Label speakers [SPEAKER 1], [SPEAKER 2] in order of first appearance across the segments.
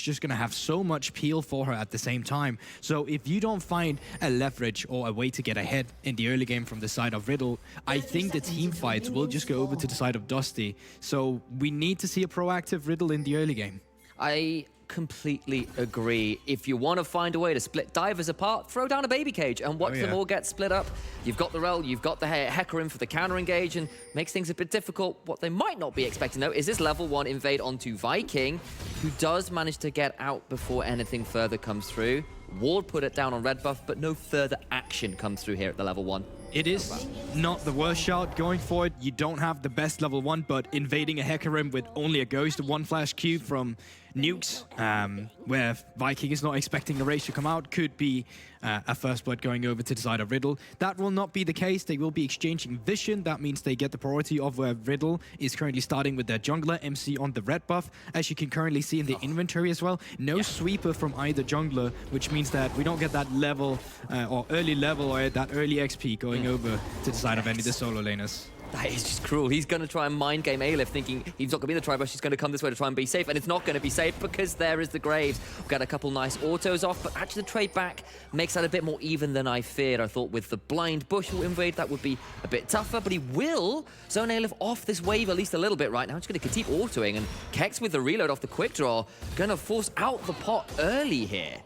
[SPEAKER 1] just going to have so much peel for her at the same time. So if you don't find a leverage or a way to get ahead in the early game from the side of Riddle, I think the team fights will just go over to the side of Dusty. So we need to see a proactive Riddle in the early game.
[SPEAKER 2] I completely agree. If you want to find a way to split divers apart, throw down a baby cage and watch them all get split up. You've got the Rel, you've got the Hecarim for the counter engage, and makes things a bit difficult. What they might not be expecting though is this level 1 invade onto Viking, who does manage to get out before anything further comes through. Ward put it down on red buff, but no further action comes through here at the level 1.
[SPEAKER 1] It is not the worst shot going for it. You don't have the best level 1, but invading a Hecarim with only a Ghost, 1 flash cube from Nukes, where Viking is not expecting a Rage to come out, could be a first blood going over to the side of Riddle. That will not be the case. They will be exchanging vision. That means they get the priority of where Riddle is currently starting with their jungler, MC on the red buff, as you can currently see in the inventory as well. No sweeper from either jungler, which means that we don't get that level or early level or that early XP going over to the side of any of the solo laners.
[SPEAKER 2] That is just cruel. He's going to try and mind game Aleph, thinking he's not going to be in the tri-bush, he's going to come this way to try and be safe, and it's not going to be safe because there is the Graves. We've got a couple nice autos off, but actually the trade back makes that a bit more even than I feared. I thought with the blind bush invade that would be a bit tougher, but he will zone Aleph off this wave at least a little bit right now. He's going to keep autoing, and Kex with the reload off the quick draw, going to force out the pot early here.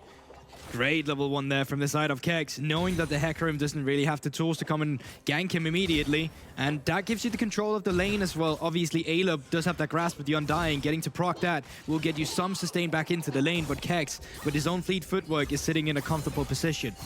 [SPEAKER 1] Great level 1 there from the side of Kex, knowing that the Hecarim doesn't really have the tools to come and gank him immediately. And that gives you the control of the lane as well. Obviously, Aleb does have that grasp of the Undying. Getting to proc that will get you some sustain back into the lane, but Kex, with his own fleet footwork, is sitting in a comfortable position.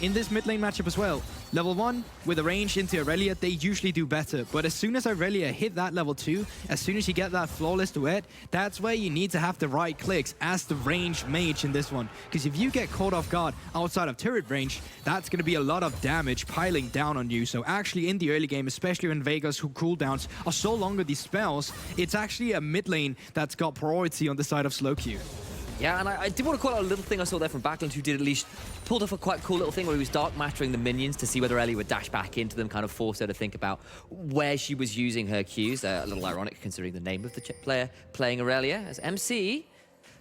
[SPEAKER 1] In this mid lane matchup as well, level 1 with a range into Aurelia, they usually do better. But as soon as Aurelia hit that level 2, as soon as you get that flawless duet, that's where you need to have the right clicks as the range mage in this one. Because if you get caught off guard outside of turret range, that's going to be a lot of damage piling down on you. So actually in the early game, especially when Vegas, who cooldowns are so long with these spells, it's actually a mid lane that's got priority on the side of slow queue.
[SPEAKER 2] Yeah, and I did want to call out a little thing I saw there from Backland, who did at least pulled off a quite cool little thing where he was dark mattering the minions to see whether Ellie would dash back into them, kind of force her to think about where she was using her Qs. A little ironic considering the name of the player playing Aurelia as MC.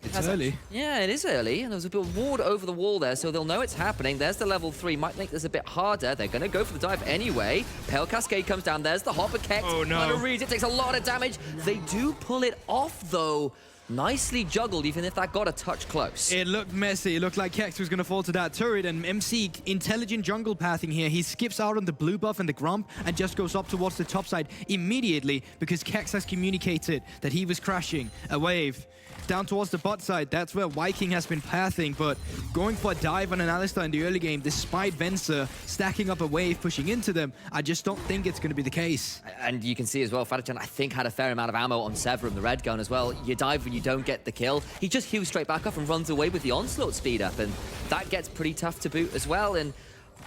[SPEAKER 1] It's early.
[SPEAKER 2] Yeah, it is early, and there was a bit of ward over the wall there, so they'll know it's happening. There's the level 3, might make this a bit harder. They're going to go for the dive anyway. Pale Cascade comes down, there's the hopper Kex.
[SPEAKER 1] Oh no.
[SPEAKER 2] Reads it, takes a lot of damage. They do pull it off though. Nicely juggled, even if that got a touch close.
[SPEAKER 1] It looked messy. It looked like Kex was going to fall to that turret, and MC, intelligent jungle pathing here. He skips out on the blue buff and the Grump and just goes up towards the top side immediately because Kex has communicated that he was crashing a wave. Down towards the bot side, that's where Viking has been pathing, but going for a dive on an Alistar in the early game, despite Venser stacking up a wave, pushing into them, I just don't think it's going to be the case.
[SPEAKER 2] And you can see as well, Fadachan, I think, had a fair amount of ammo on Severum, the red gun as well. You dive when you don't get the kill. He just heals straight back up and runs away with the onslaught speed up, and that gets pretty tough to boot as well. And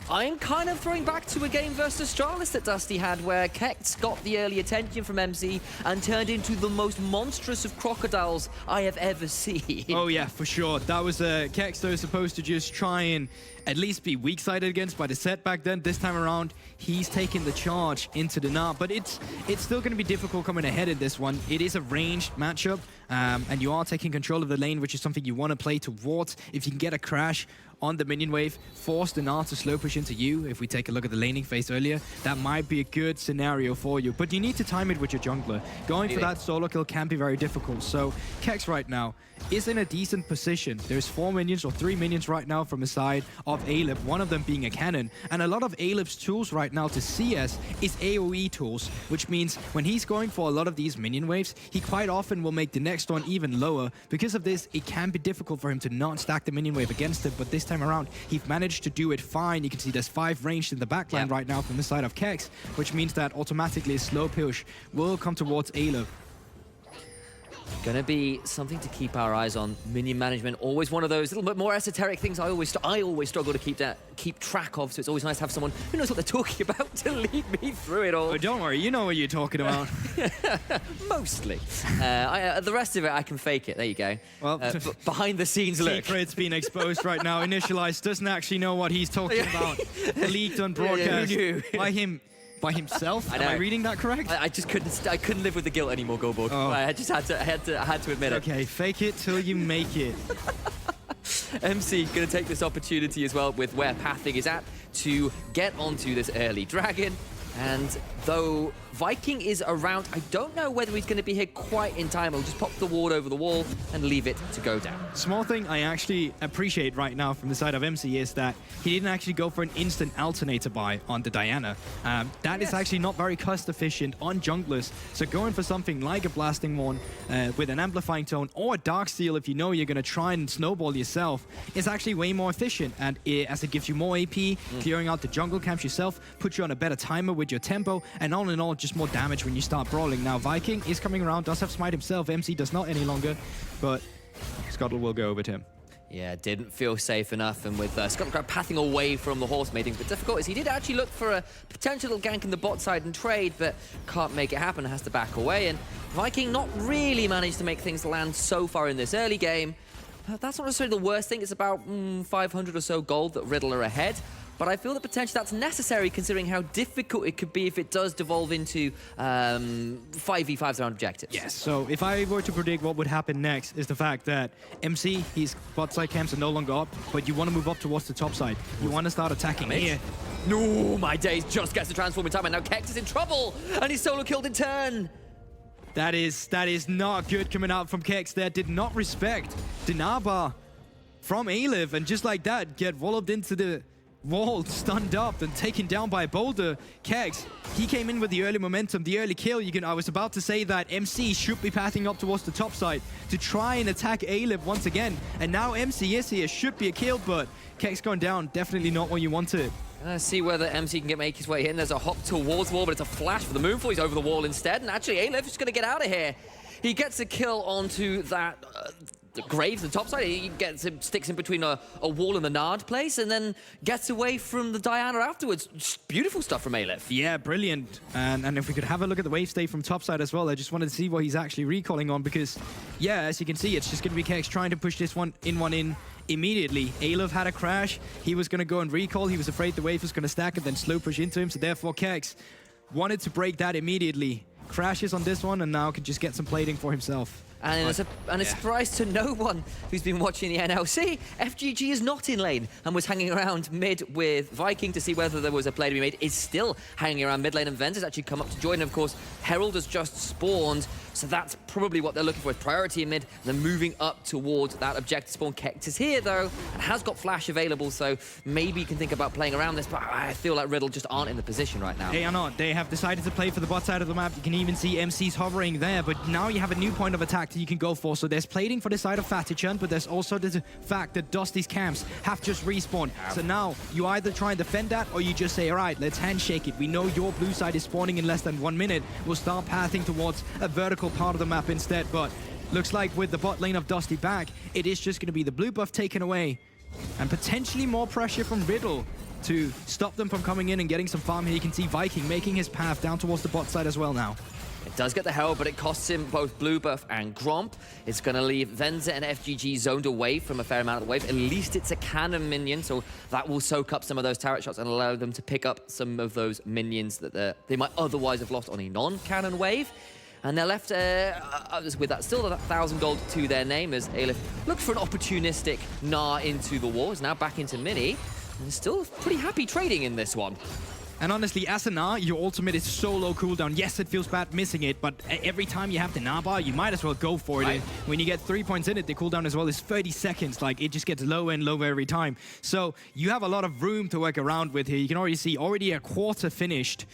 [SPEAKER 2] I'm kind of throwing back to a game versus Astralis that Dusty had, where Kex got the early attention from MC and turned into the most monstrous of crocodiles I have ever seen.
[SPEAKER 1] Oh yeah, for sure. That was Kex that was supposed to just try and at least be weak-sided against by the set back then. This time around, he's taking the charge into the Gnar, but it's still going to be difficult coming ahead in this one. It is a ranged matchup, and you are taking control of the lane, which is something you want to play towards. If you can get a crash on the minion wave, force the Gnar to slow push into you. If we take a look at the laning phase earlier, that might be a good scenario for you. But you need to time it with your jungler. Going for that solo kill can be very difficult. So Kex right now is in a decent position. There's 4 minions or 3 minions right now from the side of Aleb, one of them being a cannon. And a lot of Aleb's tools right now to CS is AoE tools, which means when he's going for a lot of these minion waves, he quite often will make the next one even lower. Because of this, it can be difficult for him to not stack the minion wave against it, but this time around, he's managed to do it fine. You can see there's 5 ranged in the backline right now from the side of Kex, which means that automatically a slow push will come towards Aleb.
[SPEAKER 2] Gonna be something to keep our eyes on. Minion management, always one of those little bit more esoteric things I always struggle to keep track of, so it's always nice to have someone who knows what they're talking about to lead me through it all.
[SPEAKER 1] Oh, don't worry, you know what you're talking about.
[SPEAKER 2] Mostly. The rest of it, I can fake it. There you go. Well, behind the scenes look.
[SPEAKER 1] Secret's been exposed right now. Initialized doesn't actually know what he's talking about. Leaked on broadcast by him by himself. Am I reading that correct?
[SPEAKER 2] I just couldn't live with the guilt anymore, Goldborg.
[SPEAKER 1] Oh.
[SPEAKER 2] I just had to admit it.
[SPEAKER 1] Okay, fake it till you make it.
[SPEAKER 2] MC going to take this opportunity as well with where pathing is at to get onto this early dragon. And though Viking is around, I don't know whether he's going to be here quite in time. He'll just pop the ward over the wall and leave it to go down.
[SPEAKER 1] Small thing I actually appreciate right now from the side of MC is that he didn't actually go for an instant alternator buy on the Diana. That is actually not very cost efficient on junglers. So going for something like a blasting one with an amplifying tone or a dark steel if you know you're going to try and snowball yourself is actually way more efficient. And as it gives you more AP, clearing out the jungle camps yourself, puts you on a better timer with your tempo, and all in all, just more damage when you start brawling. Now, Viking is coming around, does have smite himself. MC does not any longer, but Scuttle will go over to him.
[SPEAKER 2] Yeah, didn't feel safe enough, and with Scuttle pathing away from the horse mating, but difficult is he did actually look for a potential gank in the bot side and trade, but can't make it happen, has to back away, and Viking not really managed to make things land so far in this early game. That's not necessarily the worst thing. It's about 500 or so gold that Riddle are ahead. But I feel that potentially that's necessary considering how difficult it could be if it does devolve into 5v5s around objectives.
[SPEAKER 1] Yes, so if I were to predict what would happen next is the fact that MC, his bot side camps are no longer up, but you want to move up towards the top side. You want to start attacking here.
[SPEAKER 2] No, my days, just gets to transform in time, and now Kex is in trouble, and he's solo killed in turn.
[SPEAKER 1] That is not good coming out from Kex there. Did not respect Dinaba from Alif, and just like that, get walloped into the wall, stunned up, and taken down by a boulder. Kex, he came in with the early momentum, the early kill. I was about to say that MC should be pathing up towards the top side to try and attack Alif once again. And now MC is here, should be a kill, but Kex going down, definitely not what you wanted.
[SPEAKER 2] See whether MC can make his way in. There's a hop towards the wall, but it's a flash for the Moonfall. He's over the wall instead, and actually Alif is going to get out of here. He gets a kill onto that the Graves, the top side. He sticks in between a wall and the Nard place, and then gets away from the Diana afterwards. Just beautiful stuff from Alif.
[SPEAKER 1] Yeah, brilliant. And if we could have a look at the wave state from top side as well, I just wanted to see what he's actually recalling on, because, yeah, as you can see, it's just going to be Kex trying to push this one in immediately. Alif had a crash. He was going to go and recall. He was afraid the wave was going to stack and then slow push into him, so therefore Kex wanted to break that immediately. Crashes on this one, and now can just get some plating for himself.
[SPEAKER 2] And a surprise to no one who's been watching the NLC, FGG is not in lane and was hanging around mid with Viking to see whether there was a play to be made. Is still hanging around mid lane, and Venz has actually come up to join. And of course, Herald has just spawned, so that's probably what they're looking for, is priority in mid, and then moving up towards that objective spawn. Kex is here though, and has got flash available, so maybe you can think about playing around this, but I feel like Riddle just aren't in the position right now.
[SPEAKER 1] They are not. They have decided to play for the bot side of the map. You can even see MC's hovering there, but now you have a new point of attack that you can go for. So there's plating for the side of Fatichan, but there's also the fact that Dusty's camps have just respawned. So now you either try and defend that, or you just say, all right, let's handshake it. We know your blue side is spawning in less than 1 minute. We'll start pathing towards a vertical part of the map instead. But looks like with the bot lane of Dusty back, it is just going to be the blue buff taken away, and potentially more pressure from Riddle to stop them from coming in and getting some farm here. You can see Viking making his path down towards the bot side as well now.
[SPEAKER 2] It does get the Herald, but it costs him both blue buff and Gromp. It's going to leave Venza and FGG zoned away from a fair amount of the wave. At least it's a cannon minion, so that will soak up some of those turret shots and allow them to pick up some of those minions that they might otherwise have lost on a non-cannon wave. And they're left with that, still that 1,000 gold to their name, as Alif looked for an opportunistic Gnar into the wall. Is now back into Mini, and still pretty happy trading in this one.
[SPEAKER 1] And honestly, as a Gnar, your ultimate is so low cooldown. Yes, it feels bad missing it, but every time you have the Gnar bar, you might as well go for it. Right. When you get 3 points in it, the cooldown as well is 30 seconds. Like, it just gets lower and lower every time. So you have a lot of room to work around with here. You can already see a quarter finished.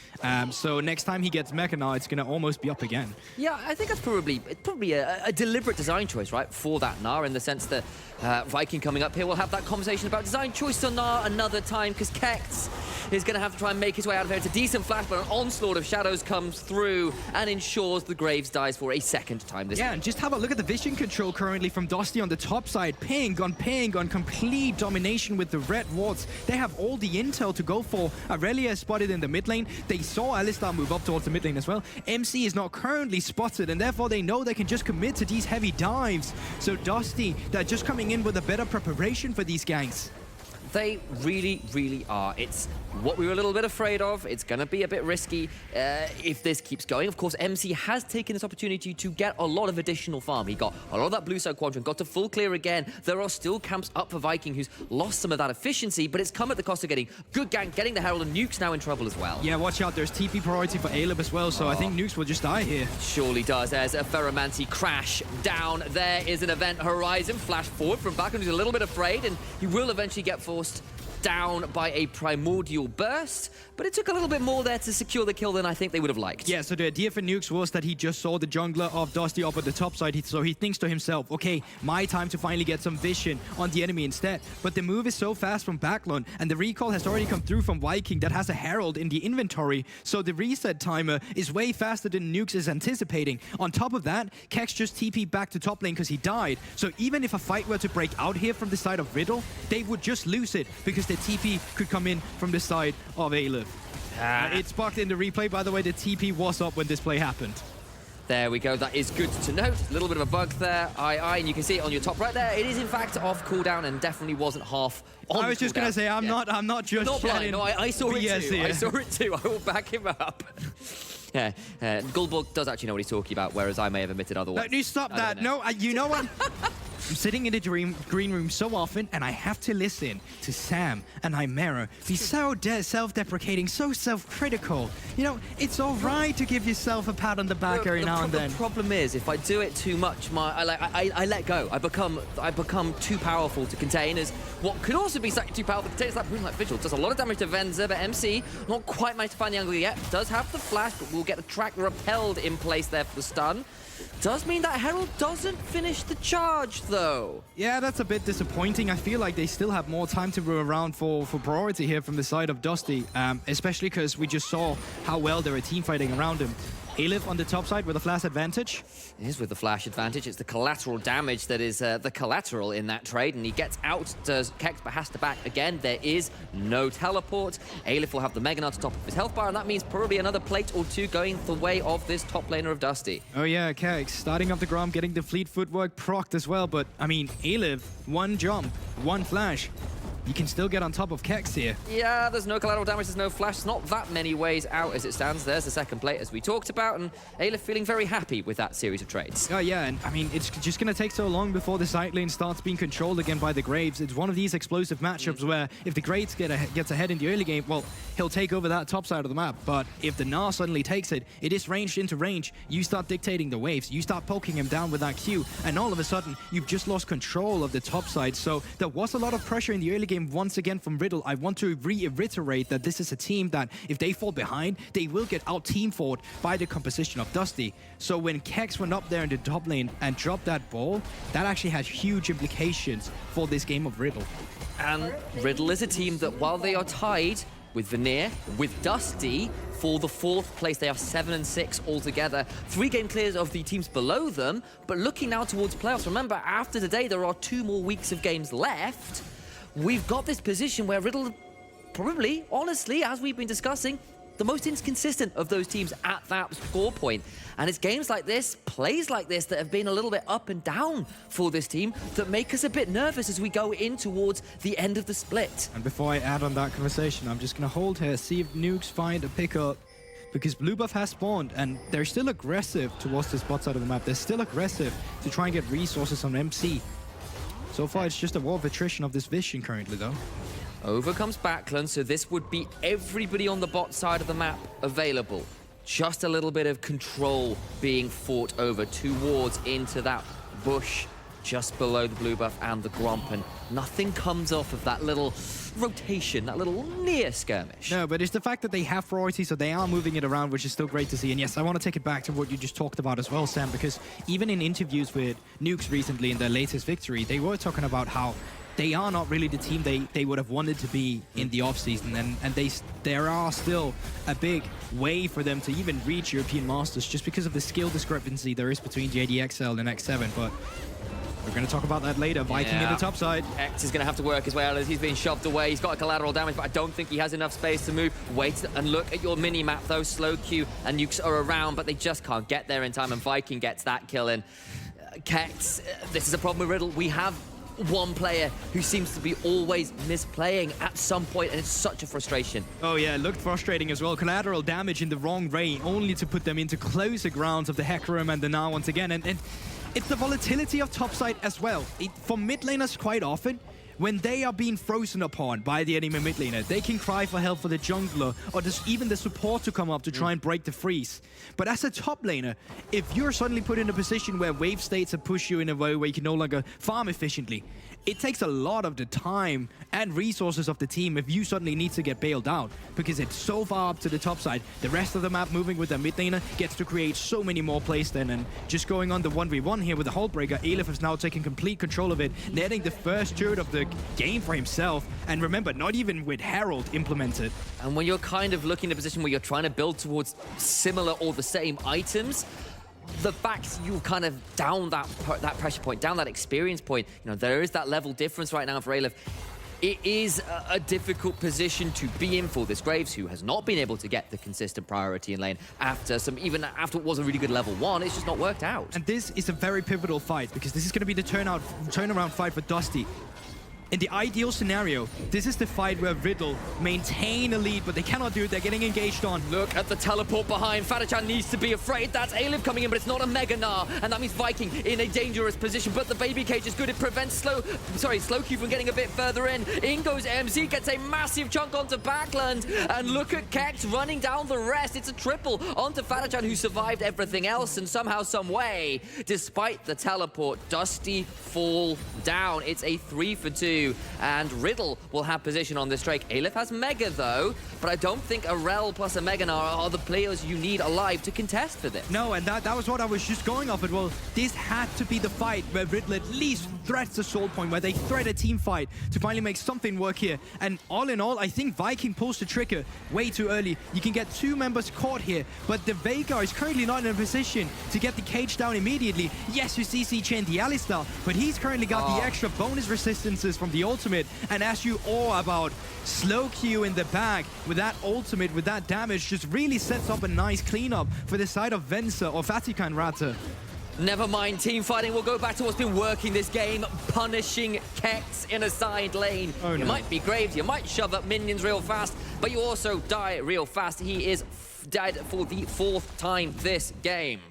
[SPEAKER 1] So next time he gets Mecha Gnar, it's going to almost be up again.
[SPEAKER 2] Yeah, I think that's probably a deliberate design choice, right, for that Gnar, in the sense that Viking coming up here will have that conversation about design choice on Gnar another time, because Kex is going to have to try and make his way out of here. It's a decent flash, but an onslaught of shadows comes through and ensures the Graves dies for a second time this game.
[SPEAKER 1] And just have a look at the vision control currently from Dusty on the top side. Ping on complete domination with the red wards. They have all the intel to go for. Aurelia is spotted in the mid lane. They saw Alistar move up towards the mid lane as well. MC is not currently spotted, and therefore they know they can just commit to these heavy dives. So Dusty, they're just coming in with a better preparation for these ganks.
[SPEAKER 2] They really, really are. It's what we were a little bit afraid of. It's going to be a bit risky if this keeps going. Of course, MC has taken this opportunity to get a lot of additional farm. He got a lot of that blue side quadrant, got to full clear again. There are still camps up for Viking, who's lost some of that efficiency, but it's come at the cost of getting good gank, getting the Herald, and Nuke's now in trouble as well.
[SPEAKER 1] Yeah, watch out. There's TP priority for Aleb as well, so I think Nukes will just die here.
[SPEAKER 2] Surely does. There's a Ferromancy crash down. There is an Event Horizon flash forward from Backlund, who's a little bit afraid, and he will eventually get forced down by a Primordial Burst, but it took a little bit more there to secure the kill than I think they would have liked.
[SPEAKER 1] Yeah, so the idea for Nukes was that he just saw the jungler of Dusty up at the top side, so he thinks to himself, okay, my time to finally get some vision on the enemy instead. But the move is so fast from Backlund, and the recall has already come through from Viking that has a Herald in the inventory, so the reset timer is way faster than Nukes is anticipating. On top of that, Kex just TP'd back to top lane because he died, so even if a fight were to break out here from the side of Riddle, they would just lose it because the TP could come in from the side of Aleb. It's bugged in the replay, by the way. The TP was up when this play happened.
[SPEAKER 2] There we go. That is good to note. A little bit of a bug there. And you can see it on your top right there. It is in fact off cooldown and definitely wasn't half on.
[SPEAKER 1] I was just gonna say I'm not just
[SPEAKER 2] not blind. No, I saw it too.
[SPEAKER 1] Here.
[SPEAKER 2] I saw it too. I will back him up. Yeah, Guldborg does actually know what he's talking about, whereas I may have admitted otherwise.
[SPEAKER 1] No, stop that. No, you know what? I'm sitting in the green room so often, and I have to listen to Sam and Chimera be so self-deprecating, so self-critical. You know, it's all right to give yourself a pat on the back every now and then.
[SPEAKER 2] The problem is, if I do it too much, I let go. I become too powerful to contain. As what could also be slightly too powerful to contain is that Moonlight Vigil. Does a lot of damage to Venza, but MC not quite managed to find the angle yet. Does have the flash, but will get the track repelled in place there for the stun. Does mean that Herald doesn't finish the charge, though.
[SPEAKER 1] Yeah, that's a bit disappointing. I feel like they still have more time to move around for priority here from the side of Dusty, especially because we just saw how well they were team fighting around him. Aleb on the top side with a flash advantage.
[SPEAKER 2] It is with the flash advantage. It's the collateral damage that is the collateral in that trade, and he gets out, does Kex, but has to back again. There is no teleport. Aleb will have the Mega Nut to top of his health bar, and that means probably another plate or two going the way of this top laner of Dusty.
[SPEAKER 1] Oh yeah, Kex starting up the Grom, getting the fleet footwork procced as well, but I mean, Aleb, one jump, one flash. You can still get on top of Kex here.
[SPEAKER 2] Yeah, there's no collateral damage, there's no flash. It's not that many ways out as it stands. There's the second plate, as we talked about, and Aleb feeling very happy with that series of trades.
[SPEAKER 1] Oh, yeah, and I mean, it's just going to take so long before the side lane starts being controlled again by the Graves. It's one of these explosive matchups where if the Graves gets ahead in the early game, well, he'll take over that top side of the map. But if the Gnar suddenly takes it, it is ranged into range. You start dictating the waves. You start poking him down with that Q, and all of a sudden, you've just lost control of the top side. So there was a lot of pressure in the early game once again from Riddle. I want to reiterate that this is a team that if they fall behind, they will get out-team fought by the composition of Dusty. So when Kex went up there in the top lane and dropped that ball, that actually has huge implications for this game of Riddle.
[SPEAKER 2] And Riddle is a team that while they are tied with Veneer, with Dusty, for the fourth place, they are 7 and 6 altogether. 3 game clears of the teams below them, but looking now towards playoffs, remember, after today, there are 2 more weeks of games left. We've got this position where Riddle, probably, honestly, as we've been discussing, the most inconsistent of those teams at that score point. And it's games like this, plays like this, that have been a little bit up and down for this team that make us a bit nervous as we go in towards the end of the split.
[SPEAKER 1] And before I add on that conversation, I'm just going to hold here, see if Nukes find a pickup, because blue buff has spawned, and they're still aggressive towards this bot side of the map. They're still aggressive to try and get resources on MC. So far, it's just a war of attrition of this vision currently, though.
[SPEAKER 2] Over comes Backlund, so this would be everybody on the bot side of the map available. Just a little bit of control being fought over. 2 wards into that bush just below the blue buff and the Gromp, and nothing comes off of that little rotation, that little near skirmish.
[SPEAKER 1] No, but it's the fact that they have priority, so they are moving it around, which is still great to see. And yes, I want to take it back to what you just talked about as well, Sam, because even in interviews with Nukes recently in their latest victory, they were talking about how they are not really the team they would have wanted to be in the offseason, and there are still a big way for them to even reach European Masters just because of the skill discrepancy there is between JDXL and X7, but we're going to talk about that later. Viking in the top side.
[SPEAKER 2] X is going to have to work his way out as he's being shoved away. He's got a collateral damage, but I don't think he has enough space to move. Wait and look at your mini-map, though. Slow Q and Nukes are around, but they just can't get there in time, and Viking gets that kill in. Kex, this is a problem with Riddle. We have one player who seems to be always misplaying at some point, and it's such a frustration.
[SPEAKER 1] Oh yeah, it looked frustrating as well. Collateral damage in the wrong way, only to put them into closer grounds of the Hecarim and the Na once again. And it's the volatility of topside as well. For mid laners quite often, when they are being frozen upon by the enemy mid laner, they can cry for help for the jungler or just even the support to come up to try and break the freeze. But as a top laner, if you're suddenly put in a position where wave states have pushed you in a way where you can no longer farm efficiently, it takes a lot of the time and resources of the team if you suddenly need to get bailed out, because it's so far up to the top side. The rest of the map moving with the mid laner gets to create so many more plays then, and just going on the 1v1 here with the Hullbreaker, Aleph is now taking complete control of it, netting the first turret of the game for himself, and remember, not even with Herald implemented.
[SPEAKER 2] And when you're kind of looking at a position where you're trying to build towards similar or the same items, the fact you kind of down that pressure point, down that experience point, you know, there is that level difference right now for Aleph. It is a difficult position to be in for this Graves, who has not been able to get the consistent priority in lane even after it was a really good level 1. It's just not worked out.
[SPEAKER 1] And this is a very pivotal fight, because this is going to be the turnaround fight for Dusty. In the ideal scenario, this is the fight where Riddle maintain a lead, but they cannot do it. They're getting engaged on.
[SPEAKER 2] Look at the teleport behind. Fatachan needs to be afraid. That's Aleph coming in, but it's not a Mega Gnar, and that means Viking in a dangerous position. But the baby cage is good. It prevents Slowq from getting a bit further in. In goes MZ, gets a massive chunk onto backland, and look at Kex running down the rest. It's a triple onto Fatachan, who survived everything else, and somehow, some way, despite the teleport, Dusty fall down. It's a 3 for 2. And Riddle will have position on this Drake. Aleph has Mega though, but I don't think a Rel plus a Mega Gnar are the players you need alive to contest for this.
[SPEAKER 1] No, and that was what I was just going off it. Well, this had to be the fight where Riddle at least threats the soul point, where they threat a team fight to finally make something work here. And all in all, I think Viking pulls the trigger way too early. You can get 2 members caught here, but the Veigar is currently not in a position to get the cage down immediately. Yes, you CC chain the Alistar, but he's currently got the extra bonus resistances from the ultimate. And as you awe about, Slowq in the back with that ultimate, with that damage, just really sets up a nice cleanup for the side of Venser, or Vatican rather.
[SPEAKER 2] Never mind, team fighting. We'll go back to what's been working this game, punishing Kex in a side lane.
[SPEAKER 1] Oh,
[SPEAKER 2] you
[SPEAKER 1] no.
[SPEAKER 2] might be Graves, you might shove up minions real fast, but you also die real fast. He is dead for the 4th time this game.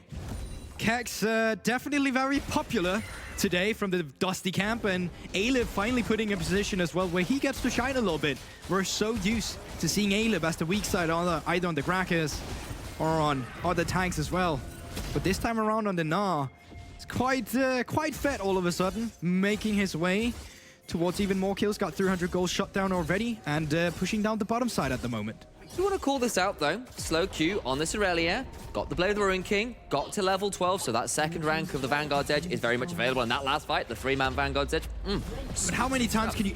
[SPEAKER 1] Kex definitely very popular today from the Dusty camp, and Aleph finally putting in a position as well where he gets to shine a little bit. We're so used to seeing Aleph as the weak side either on the Grackers or on other tanks as well. But this time around on the Gnar, it's quite fed all of a sudden, making his way towards even more kills. Got 300 goals shot down already, and pushing down the bottom side at the moment.
[SPEAKER 2] You want to call this out though. Slowq on this Aurelia, got the Blade of the Ruin King, got to level 12, so that second rank of the Vanguard's Edge is very much available in that last fight, the 3-man Vanguard's Edge.
[SPEAKER 1] But how many times can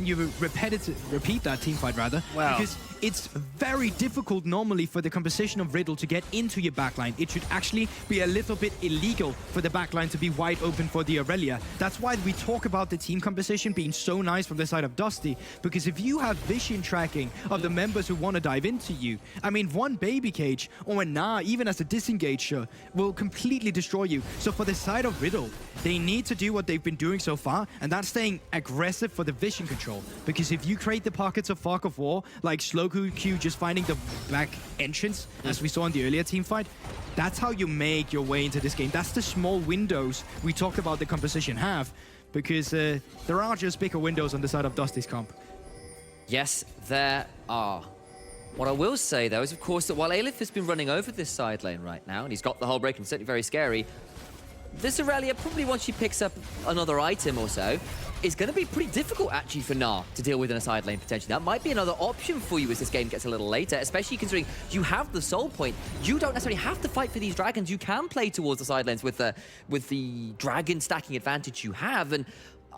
[SPEAKER 1] you repeat that team fight rather?
[SPEAKER 2] Wow.
[SPEAKER 1] Because it's very difficult normally for the composition of Riddle to get into your backline. It should actually be a little bit illegal for the backline to be wide open for the Aurelia. That's why we talk about the team composition being so nice from the side of Dusty, because if you have vision tracking of the members who want to dive into you, I mean, one baby cage or a Gnar, even as a disengager, will completely destroy you. So for the side of Riddle, they need to do what they've been doing so far, and that's staying aggressive for the vision control. Because if you create the pockets of fog of war, like Slowq just finding the back entrance, as we saw in the earlier team fight, that's how you make your way into this game. That's the small windows we talked about the composition have, because there are just bigger windows on the side of Dusty's comp.
[SPEAKER 2] Yes, there are. What I will say, though, is, of course, that while Aleph has been running over this side lane right now, and he's got the whole break and certainly very scary, this Aurelia, probably once she picks up another item or so, is going to be pretty difficult, actually, for Gnar to deal with in a side lane, potentially. That might be another option for you as this game gets a little later, especially considering you have the soul point. You don't necessarily have to fight for these dragons. You can play towards the side lanes with the dragon stacking advantage you have, and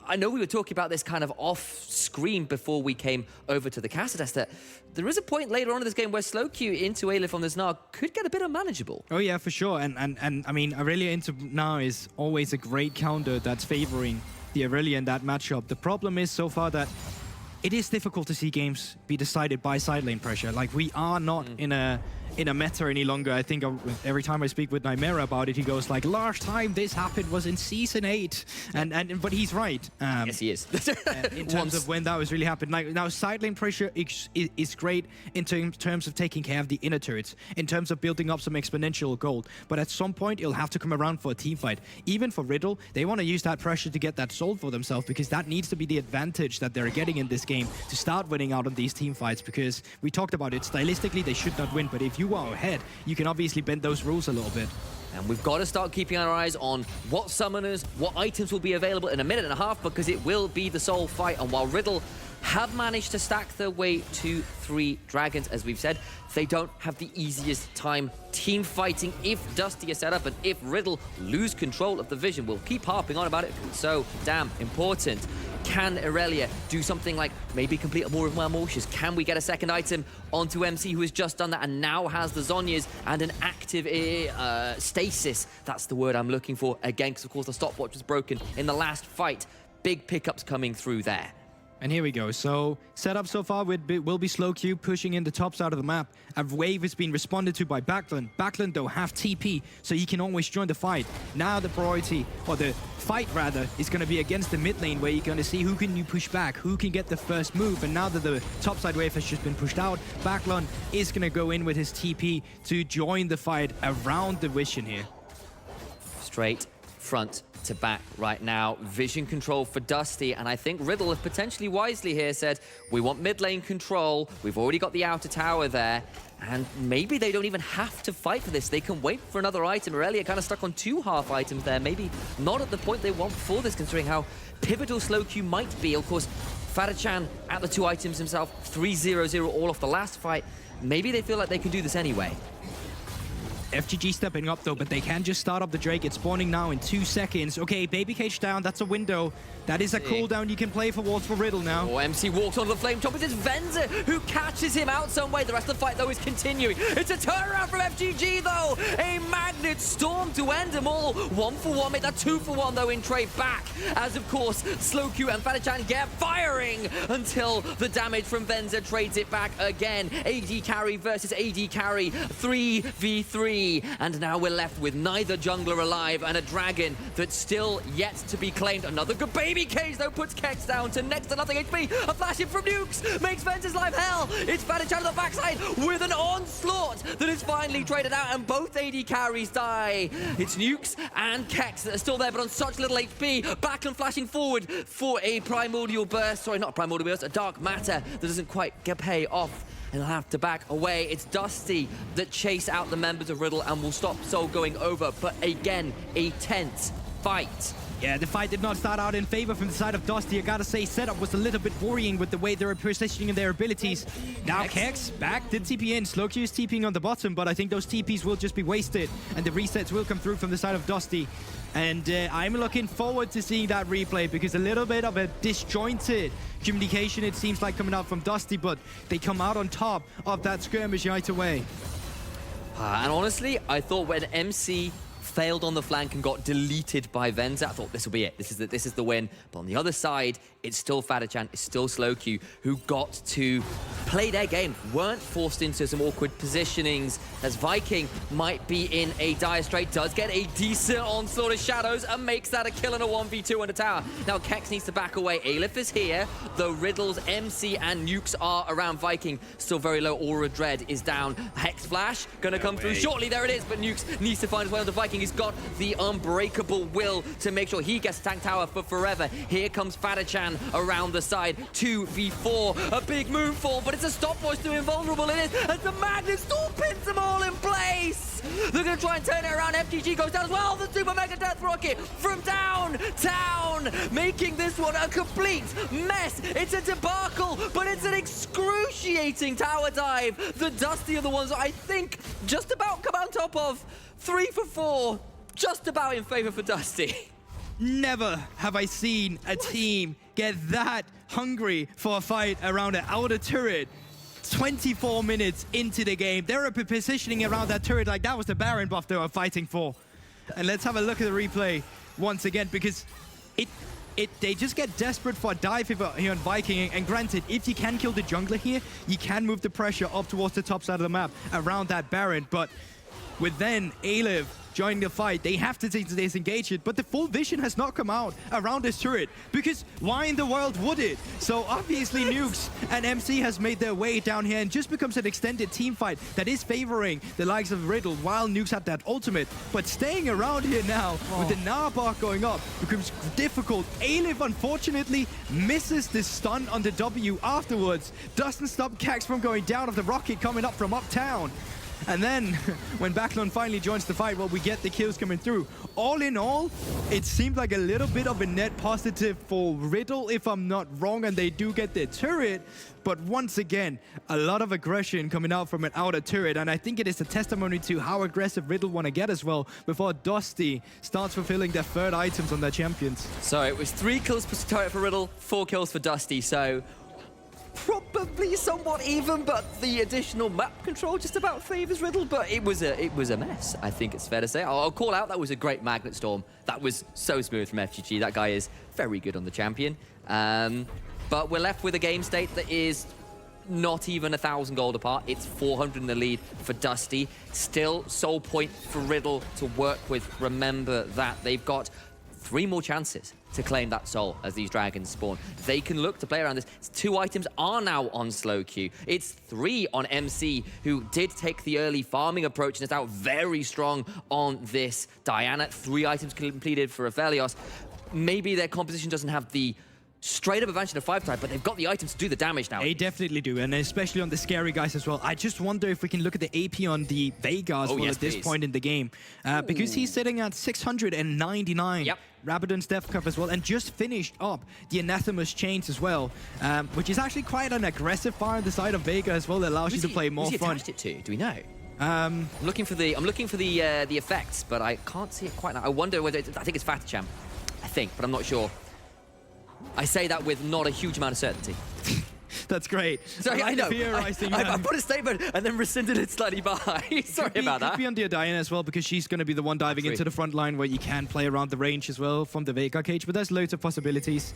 [SPEAKER 2] I know we were talking about this kind of off-screen before we came over to the Cassidus, that there is a point later on in this game where Slowq into Aleph on this Gnar could get a bit unmanageable.
[SPEAKER 1] Oh yeah, for sure. And I mean, Aurelia into Gnar is always a great counter that's favoring the Aurelia in that matchup. The problem is so far that it is difficult to see games be decided by side lane pressure. Like, we are not in a in a meta any longer. I think every time I speak with Nightmare about it, he goes like, last time this happened was in Season 8. But he's right.
[SPEAKER 2] Yes, he is.
[SPEAKER 1] In terms of when that was really happened. Like, now, side lane pressure is great in terms of taking care of the inner turrets, in terms of building up some exponential gold. But at some point, it'll have to come around for a team fight. Even for Riddle, they want to use that pressure to get that sold for themselves, because that needs to be the advantage that they're getting in this game to start winning out on these team fights, because we talked about it, stylistically, they should not win. But if you are ahead, you can obviously bend those rules a little bit.
[SPEAKER 2] And we've got to start keeping our eyes on what summoners, what items will be available in a minute and a half, because it will be the sole fight. And while Riddle have managed to stack their way to 3 dragons, as we've said, they don't have the easiest time team fighting if Dusty is set up, and if Riddle lose control of the vision. We'll keep harping on about it because it's so damn important. Can Irelia do something like maybe complete a more of my Mortius? Can we get a second item onto MC, who has just done that and now has the Zhonya's and an active stasis? That's the word I'm looking for again, because of course the stopwatch was broken in the last fight. Big pickups coming through there.
[SPEAKER 1] And here we go. So, setup so far will be slow Q pushing in the top side of the map. A wave has been responded to by Backlund. Backlund, though, have TP, so he can always join the fight. Now the priority, or the fight rather, is going to be against the mid lane, where you're going to see who can you push back, who can get the first move. And now that the top side wave has just been pushed out, Backlund is going to go in with his TP to join the fight around the vision here.
[SPEAKER 2] Straight front to back right now. Vision control for Dusty, and I think Riddle have potentially wisely here said, we want mid lane control, we've already got the outer tower there, and maybe they don't even have to fight for this. They can wait for another item. Irelia kind of stuck on 2 half items there, maybe not at the point they want for this, considering how pivotal slow Q might be. Of course, Farachan at the 2 items himself, 3-0-0 all off the last fight. Maybe they feel like they can do this anyway.
[SPEAKER 1] FGG stepping up though, but they can just start up the Drake. It's spawning now in 2 seconds. Okay, Baby Cage down, that's a window. That is a cooldown you can play for wards for Riddle now.
[SPEAKER 2] Oh, MC walks onto the flame top. It's Venza who catches him out some way. The rest of the fight though is continuing. It's a turnaround from FGG though. A magnet storm to end them all. 1 for 1, make that 2 for 1 though in trade back. As of course, Slow Q and Fatachan get firing until the damage from Venza trades it back again. AD carry versus AD carry, 3v3. And now we're left with neither jungler alive and a dragon that's still yet to be claimed. Another good Baby Cage though puts Kex down to next to nothing HP. A flash in from Nukes makes Venza's life hell. It's Fatachan on the backside with an onslaught that is finally traded out, and both AD carries die. It's Nukes and Kex that are still there but on such little HP. Backlund flashing forward for a primordial burst. Sorry, not a primordial burst, a dark matter that doesn't quite pay off. And he'll have to back away. It's Dusty that chase out the members of Riddle and will stop Soul going over. But again, a tense fight.
[SPEAKER 1] Yeah, the fight did not start out in favor from the side of Dusty. I gotta say, setup was a little bit worrying with the way they were positioning their abilities. Now Kex back, did TP in. Slow Q is TPing on the bottom, but I think those TPs will just be wasted, and the resets will come through from the side of Dusty. And I'm looking forward to seeing that replay, because a little bit of a disjointed communication, it seems like, coming out from Dusty, but they come out on top of that skirmish right away.
[SPEAKER 2] And honestly, I thought when MC failed on the flank and got deleted by Venza, I thought this will be it. This is the win. But on the other side, it's still Fatachan, it's still Slow Q, who got to play their game, weren't forced into some awkward positionings, as Viking might be in a dire strait, does get a decent onslaught of shadows and makes that a kill in a 1v2 on the tower. Now Kex needs to back away. Aleph is here, though Riddle's MC and Nukes are around Viking. Still very low, Aura Dread is down. Hex Flash gonna come through shortly, there it is, but Nukes needs to find his way onto Viking. He's got the unbreakable will to make sure he gets tank tower for forever. Here comes Fatachan around the side, 2v4, a big moonfall, but it's a stopwatch to invulnerable it is, as the magnet still pins them all in place. They're gonna try and turn it around. FGG goes down as well. The super mega death rocket from downtown, making this one a complete mess. It's a debacle, but it's an excruciating tower dive. The Dusty are the ones that I think just about come on top of. 3 for 4, just about in favor for Dusty.
[SPEAKER 1] Never have I seen a team get that hungry for a fight around an outer turret. 24 minutes into the game. They were positioning around that turret like that was the Baron buff they were fighting for. And let's have a look at the replay once again, because they just get desperate for a dive here on Viking. And granted, if you can kill the jungler here, you can move the pressure up towards the top side of the map around that Baron. But with then Aleph joining the fight, they have to disengage it, but the full vision has not come out around this turret, because why in the world would it? So obviously Nukes and MC has made their way down here and just becomes an extended team fight that is favoring the likes of Riddle while Nukes had that ultimate. But staying around here now with the Narbok going up becomes difficult. Aleph unfortunately misses the stun on the W afterwards. Doesn't stop Cax from going down of the rocket coming up from uptown. And then, when Backlund finally joins the fight, well, we get the kills coming through. All in all, it seemed like a little bit of a net positive for Riddle, if I'm not wrong, and they do get their turret. But once again, a lot of aggression coming out from an outer turret, and I think it is a testimony to how aggressive Riddle want to get as well before Dusty starts fulfilling their third items on their champions.
[SPEAKER 2] So it was 3 kills per turret for Riddle, 4 kills for Dusty, so probably somewhat even, but the additional map control just about favors Riddle. But it was a mess, I think it's fair to say. I'll call out that was a great Magnet Storm. That was so smooth from FGG. That guy is very good on the champion. But we're left with a game state that is not even 1,000 gold apart. It's 400 in the lead for Dusty. Still soul point for Riddle to work with. Remember that they've got 3 more chances to claim that soul as these dragons spawn. They can look to play around this. 2 items are now on slow queue. It's 3 on MC, who did take the early farming approach and is out very strong on this Diana. 3 items completed for Aphelios. Maybe their composition doesn't have the straight up advantage of 5-type, but they've got the items to do the damage now.
[SPEAKER 1] They definitely do, and especially on the scary guys as well. I just wonder if we can look at the AP on the Vega as well at this point in the game, because he's sitting at 699.
[SPEAKER 2] Yep.
[SPEAKER 1] Rabadon's Death Cup as well, and just finished up the Anathema's Chains as well, which is actually quite an aggressive fire on the side of Vega as well that allows you to play more front.
[SPEAKER 2] Attached it to? Do we know? I'm looking for the effects, but I can't see it quite now. I wonder whether I think it's Fatacham. I think, but I'm not sure. I say that with not a huge amount of certainty.
[SPEAKER 1] That's great.
[SPEAKER 2] Sorry, I know. I put a statement and then rescinded it slightly by. Sorry about that.
[SPEAKER 1] Could be on the Diana as well, because she's going to be the one diving into the front line where you can play around the range as well from the Vega cage. But there's loads of possibilities.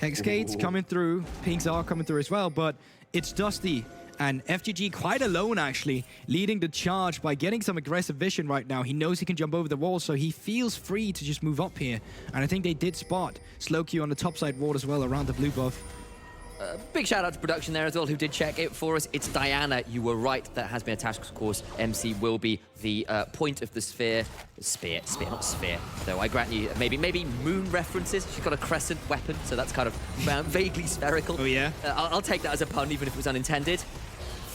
[SPEAKER 1] Hexgate's coming through. Pinks are coming through as well. But it's Dusty and FGG quite alone, actually, leading the charge by getting some aggressive vision right now. He knows he can jump over the wall, so he feels free to just move up here. And I think they did spot slow queue on the top side ward as well around the blue buff.
[SPEAKER 2] Big shout out to production there as well, who did check it for us. It's Diana. You were right. That has been a task. Of course, MC will be the point of the sphere. Spear, not sphere. Though I grant you, maybe moon references. She's got a crescent weapon, so that's kind of vaguely spherical.
[SPEAKER 1] Oh yeah.
[SPEAKER 2] I'll take that as a pun, even if it was unintended.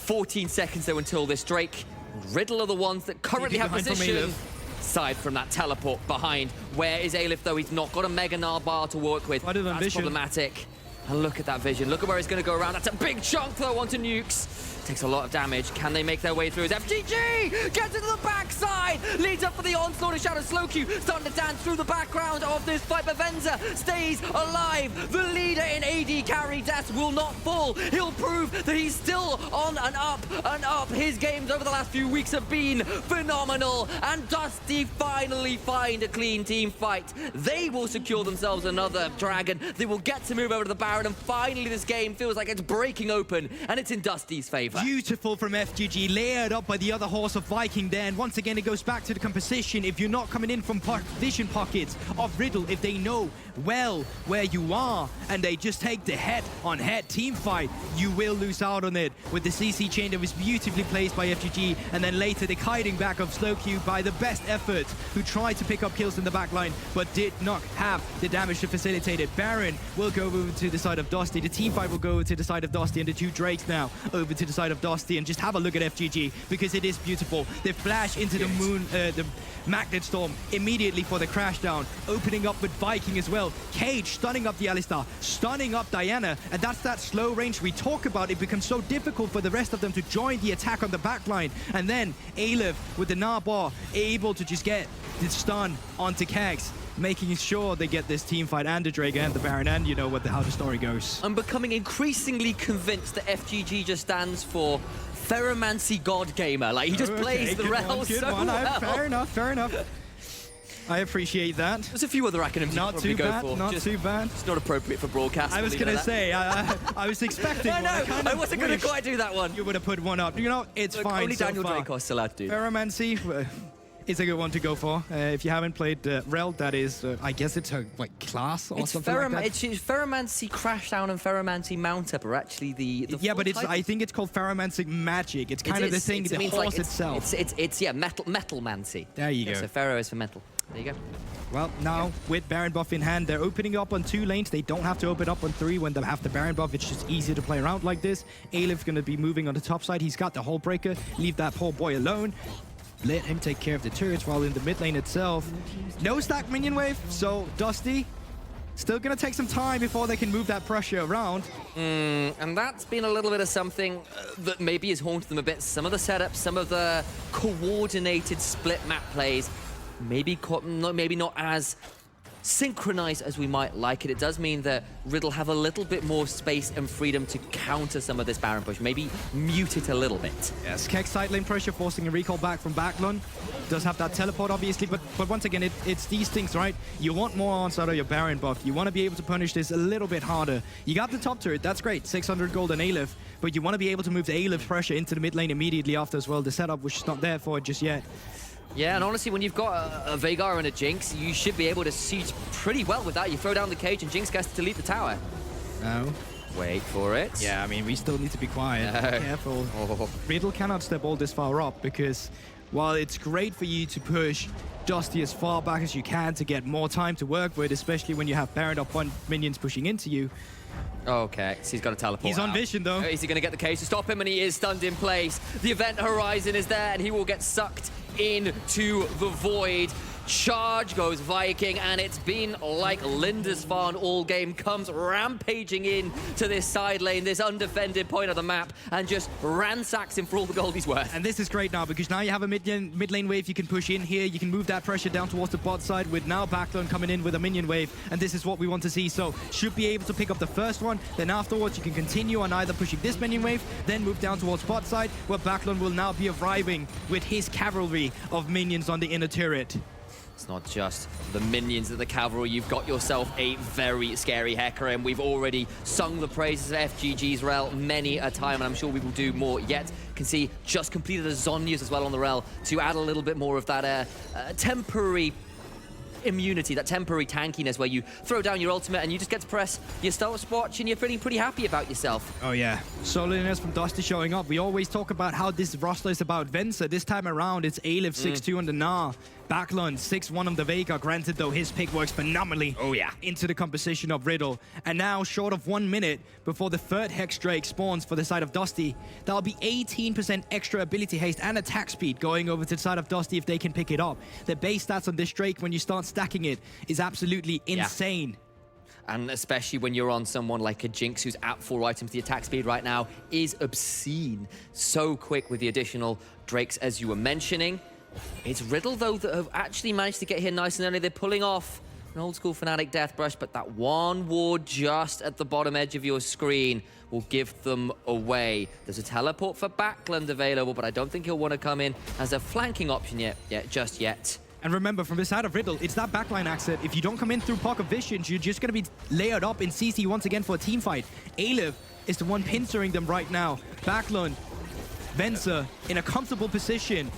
[SPEAKER 2] 14 seconds though until this Drake. Riddle are the ones that currently have position. Aside from that teleport behind. Where is Aleph though? He's not got a Mega Gnar bar to work with. That's problematic. And look at that vision. Look at where he's going to go around. That's a big chunk though onto Nukes. Takes a lot of damage. Can they make their way through? As FGG gets into the backside. Leads up for the onslaught of Shadow Slowq. Starting to dance through the background of this fight. But Venza stays alive. The leader in AD carry. Death will not fall. He'll prove that he's still on and up. His games over the last few weeks have been phenomenal. And Dusty finally find a clean team fight. They will secure themselves another dragon. They will get to move over to the Baron. And finally this game feels like it's breaking open. And it's in Dusty's favor.
[SPEAKER 1] Beautiful from FGG, layered up by the other horse of Viking there. And once again, it goes back to the composition. If you're not coming in from vision pockets of Riddle, if they know well where you are and they just take the head-on-head team fight, you will lose out on it. With the CC chain that was beautifully placed by FGG, and then later the kiting back of slowq by the best effort, who tried to pick up kills in the backline but did not have the damage to facilitate it. Baron will go over to the side of Dusty. The team fight will go over to the side of Dusty, and the 2 Drakes now over to the side of Dusty. And just have a look at FGG, because it is beautiful. They flash into the moon, the Magnet Storm immediately for the crash down, opening up with Viking as well. Cage stunning up the Alistar, stunning up Diana, and that's that slow range we talk about. It becomes so difficult for the rest of them to join the attack on the backline. And then Aleph with the Gnar able to just get the stun onto Kags, making sure they get this team fight and the Drake and the Baron, and you know how the story goes.
[SPEAKER 2] I'm becoming increasingly convinced that FGG just stands for Ferromancy God Gamer. Like, he just plays the rails so well.
[SPEAKER 1] Fair enough. I appreciate that.
[SPEAKER 2] There's a few other acronyms
[SPEAKER 1] Not
[SPEAKER 2] you could probably
[SPEAKER 1] too bad,
[SPEAKER 2] go for.
[SPEAKER 1] not too bad.
[SPEAKER 2] It's not appropriate for broadcast.
[SPEAKER 1] I was going to say, I was expecting
[SPEAKER 2] I know,
[SPEAKER 1] one.
[SPEAKER 2] I wasn't going to quite do that one.
[SPEAKER 1] You would have put one up. You know, it's
[SPEAKER 2] Look,
[SPEAKER 1] fine
[SPEAKER 2] only
[SPEAKER 1] so
[SPEAKER 2] Daniel
[SPEAKER 1] far.
[SPEAKER 2] Dracos allowed to do.
[SPEAKER 1] Ferromancy is a good one to go for. If you haven't played Rel, that is, I guess it's a class or something like that.
[SPEAKER 2] It's Ferromancy Crashdown and Ferromancy Mount Up are actually the
[SPEAKER 1] yeah, but
[SPEAKER 2] full
[SPEAKER 1] I think it's called Ferromancy Magic. It's kind of the thing, the horse itself.
[SPEAKER 2] It's Metalmancy.
[SPEAKER 1] There you go.
[SPEAKER 2] So Ferro is for metal. There you go.
[SPEAKER 1] Well, now with Baron buff in hand, they're opening up on 2 lanes. They don't have to open up on 3 when they have the Baron buff. It's just easier to play around like this. Aleph going to be moving on the top side. He's got the Hull Breaker. Leave that poor boy alone. Let him take care of the turrets while in the mid lane itself. No stack minion wave, so Dusty still going to take some time before they can move that pressure around.
[SPEAKER 2] And that's been a little bit of something that maybe has haunted them a bit. Some of the setups, some of the coordinated split map plays, maybe not as synchronized as we might like it. It does mean that Riddle have a little bit more space and freedom to counter some of this Baron push, maybe mute it a little bit.
[SPEAKER 1] Yes, Keck side lane pressure, forcing a recall back from Backlund. Does have that teleport, obviously, but once again, it's these things, right? You want more onslaught of your Baron buff. You want to be able to punish this a little bit harder. You got the top turret, that's great, 600 gold on Aleph, but you want to be able to move the Aleph pressure into the mid lane immediately after as well. The setup, which is not there for it just yet.
[SPEAKER 2] Yeah, and honestly, when you've got a Veigar and a Jinx, you should be able to siege pretty well with that. You throw down the cage and Jinx gets to delete the tower.
[SPEAKER 1] No.
[SPEAKER 2] Wait for it.
[SPEAKER 1] Yeah, I mean, we still need to be quiet.
[SPEAKER 2] No.
[SPEAKER 1] Careful.
[SPEAKER 2] Oh.
[SPEAKER 1] Riddle cannot step all this far up because while it's great for you to push Dusty as far back as you can to get more time to work with, especially when you have Baron up on minions pushing into you.
[SPEAKER 2] Okay, so he's got to teleport.
[SPEAKER 1] He's on vision, though.
[SPEAKER 2] Is he going to get the cage to stop him? And he is stunned in place. The event horizon is there, and he will get sucked into the void. Charge goes Viking, and it's been like Lindisfarne all game. Comes rampaging in to this side lane, this undefended point of the map, and just ransacks him for all the gold he's worth.
[SPEAKER 1] And this is great now, because now you have a mid lane wave you can push in here. You can move that pressure down towards the bot side with now Backlund coming in with a minion wave, and this is what we want to see. So should be able to pick up the first one, then afterwards you can continue on either pushing this minion wave, then move down towards bot side, where Backlund will now be arriving with his cavalry of minions on the inner turret.
[SPEAKER 2] It's not just the minions of the cavalry. You've got yourself a very scary Hecarim, and we've already sung the praises of FGG's Rel many a time, and I'm sure we will do more yet. Can see just completed a Zhonya's as well on the Rel to add a little bit more of that temporary immunity, that temporary tankiness where you throw down your ultimate and you just get to press your stopwatch and you're feeling pretty happy about yourself.
[SPEAKER 1] Oh yeah, solidness from Dusty showing up. We always talk about how this roster is about Venser. This time around, it's Aleph 6-2 on the Gnar. Backlund 6-1 on the Veigar. Granted, though, his pick works phenomenally into the composition of Riddle. And now, short of 1 minute before the third Hex Drake spawns for the side of Dusty, that'll be 18% extra ability haste and attack speed going over to the side of Dusty if they can pick it up. The base stats on this Drake, when you start stacking it, is absolutely insane.
[SPEAKER 2] And especially when you're on someone like a Jinx who's at 4 items, the attack speed right now is obscene. So quick with the additional Drakes, as you were mentioning. It's Riddle, though, that have actually managed to get here nice and early. They're pulling off an old-school Fnatic Death Brush, but that one ward just at the bottom edge of your screen will give them away. There's a teleport for Backlund available, but I don't think he'll want to come in as a flanking option just yet.
[SPEAKER 1] And remember, from the side of Riddle, it's that backline accent. If you don't come in through Pocket Visions, you're just going to be layered up in CC once again for a team fight. Aleph is the one pincering them right now. Backlund, Venser in a comfortable position.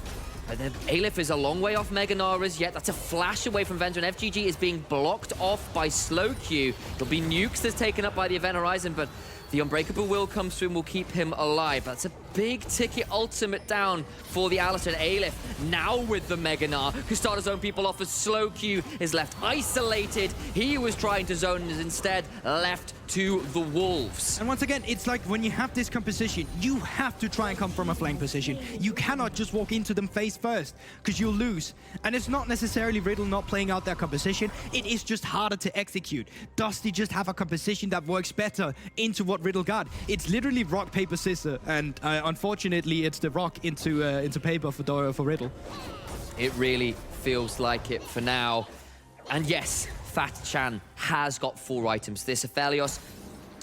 [SPEAKER 2] And then Aleph is a long way off Mega Gnar as yet. That's a flash away from Venser, and FGG is being blocked off by Slow Q. It'll be Nukes that's taken up by the Event Horizon, but the Unbreakable Will comes through and will keep him alive. That's a big ticket ultimate down for the Alistair. Aleph now with the Mega Gnar, who started his own people off as Slow Q is left isolated. He was trying to zone and is instead left to the Wolves.
[SPEAKER 1] And once again, it's like when you have this composition, you have to try and come from a flank position. You cannot just walk into them face first, because you'll lose. And it's not necessarily Riddle not playing out their composition, it is just harder to execute. Dusty just have a composition that works better into what Riddle got. It's literally rock, paper, scissors, and unfortunately, it's the rock into paper for Riddle.
[SPEAKER 2] It really feels like it for now. And yes, Fat Chan has got 4 items. This Aphelios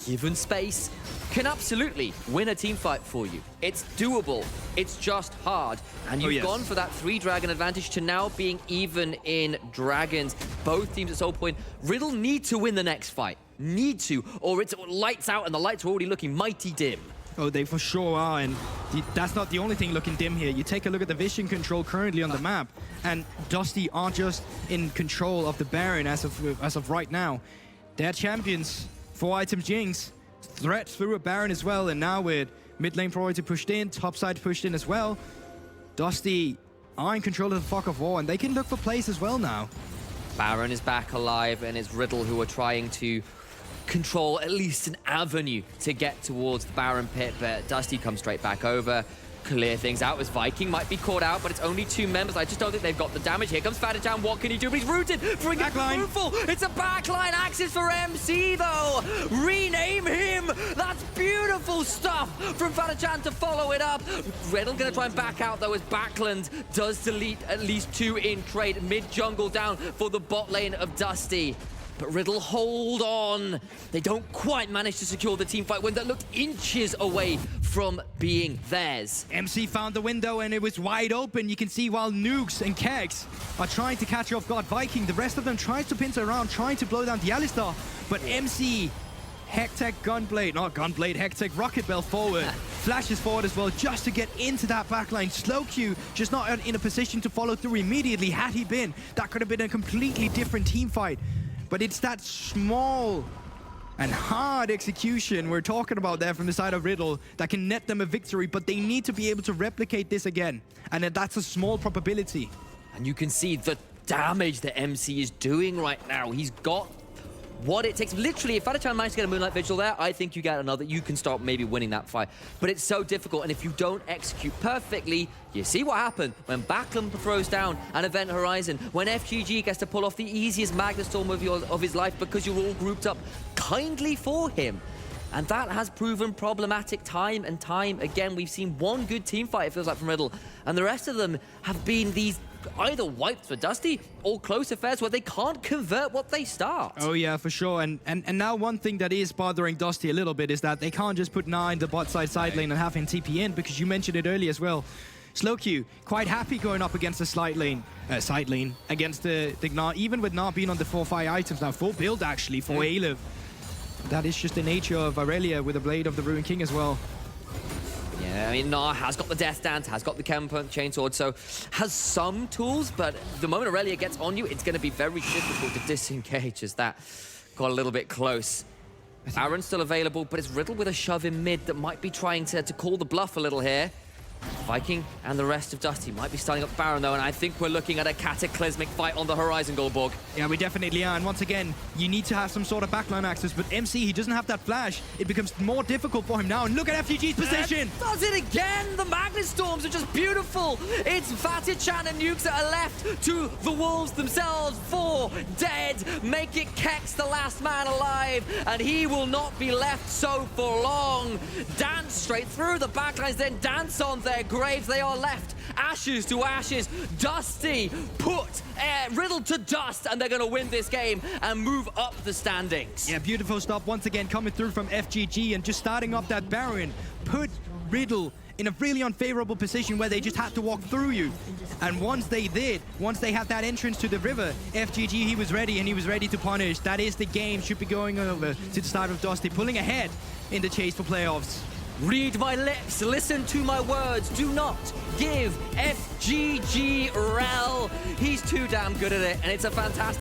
[SPEAKER 2] given space, can absolutely win a team fight for you. It's doable. It's just hard. And you've gone for that 3-dragon advantage to now being even in dragons. Both teams at Soul Point. Riddle need to win the next fight. Need to, or it's lights out and the lights are already looking mighty dim.
[SPEAKER 1] Oh, they for sure are, and that's not the only thing looking dim here. You take a look at the vision control currently on the map, and Dusty are just in control of the Baron as of right now. They're champions. 4 items Jinx, threat through a Baron as well, and now with mid lane priority pushed in, top side pushed in as well, Dusty are in control of the Fog of War, and they can look for plays as well now.
[SPEAKER 2] Baron is back alive, and it's Riddle who are trying to control at least an avenue to get towards the Baron pit, but Dusty comes straight back over, clear things out as Viking might be caught out, but it's only 2 members. I just don't think they've got the damage. Here comes Fatachan. What can he do? But he's rooted. Bring it fruitful. It's a backline axis for MC though. Rename him. That's beautiful stuff from Fatachan to follow it up. Riddle gonna try and back out though as Backland does delete at least 2 in trade. Mid jungle down for the bot lane of Dusty. But Riddle hold on. They don't quite manage to secure the team fight win that looked inches away from being theirs.
[SPEAKER 1] MC found the window and it was wide open. You can see while Nukes and Kegs are trying to catch off guard Viking, the rest of them tries to pincer around, trying to blow down the Alistar. But MC, Hectech Gunblade, not Gunblade, Hectech Rocket Bell forward, flashes forward as well just to get into that backline. Slowq just not in a position to follow through immediately. Had he been, that could have been a completely different team fight. But it's that small and hard execution we're talking about there from the side of Riddle that can net them a victory, but they need to be able to replicate this again. And that's a small probability.
[SPEAKER 2] And you can see the damage that MC is doing right now. He's got what it takes. Literally, if Fatachan managed to get a Moonlight Vigil there, I think you get another. You can start maybe winning that fight. But it's so difficult, and if you don't execute perfectly, you see what happened when Backland throws down an Event Horizon, when FGG gets to pull off the easiest Magna Storm of his life because you're all grouped up kindly for him. And that has proven problematic time and time again. We've seen one good team fight, it feels like, from Riddle, and the rest of them have been these either wiped for Dusty or close affairs where they can't convert what they start.
[SPEAKER 1] Oh yeah, for sure. And now one thing that is bothering Dusty a little bit is that they can't just put Nah in the bot side lane and have him TP in, because you mentioned it earlier as well. Slowq quite happy going up against the side lane against the Nah, even with Nah being on the 4-5 items now, full build actually for Aleph. That is just the nature of Aurelia with the Blade of the Ruined King as well.
[SPEAKER 2] Yeah, I mean, Nah has got the Death Dance, has got the Chainsword, so has some tools, but the moment Aurelia gets on you, it's going to be very difficult to disengage as that got a little bit close. Aaron's still available, but it's Riddle with a shove in mid that might be trying to call the bluff a little here. Viking and the rest of Dusty might be starting up Baron though, and I think we're looking at a cataclysmic fight on the horizon, Goldborg.
[SPEAKER 1] Yeah, we definitely are, and once again, you need to have some sort of backline access, but MC, he doesn't have that flash. It becomes more difficult for him now, and look at FGG's position!
[SPEAKER 2] Does it again! The Magnet Storms are just beautiful! It's Fatachan and Nukes that are left to the Wolves themselves. 4 dead, make it Kex the last man alive, and he will not be left so for long. Dance straight through the backlines, then dance on their graves. They are left ashes to ashes. Dusty put Riddle to dust, and they're going to win this game and move up the standings.
[SPEAKER 1] Yeah, beautiful stop once again coming through from FGG, and just starting up that Baron put Riddle in a really unfavorable position where they just had to walk through you. And once they did, once they had that entrance to the river, FGG, he was ready, and he was ready to punish. That is the game, should be going over to the start of Dusty, pulling ahead in the chase for playoffs.
[SPEAKER 2] Read my lips, listen to my words. Do not give FGG Rel. He's too damn good at it, and it's a fantastic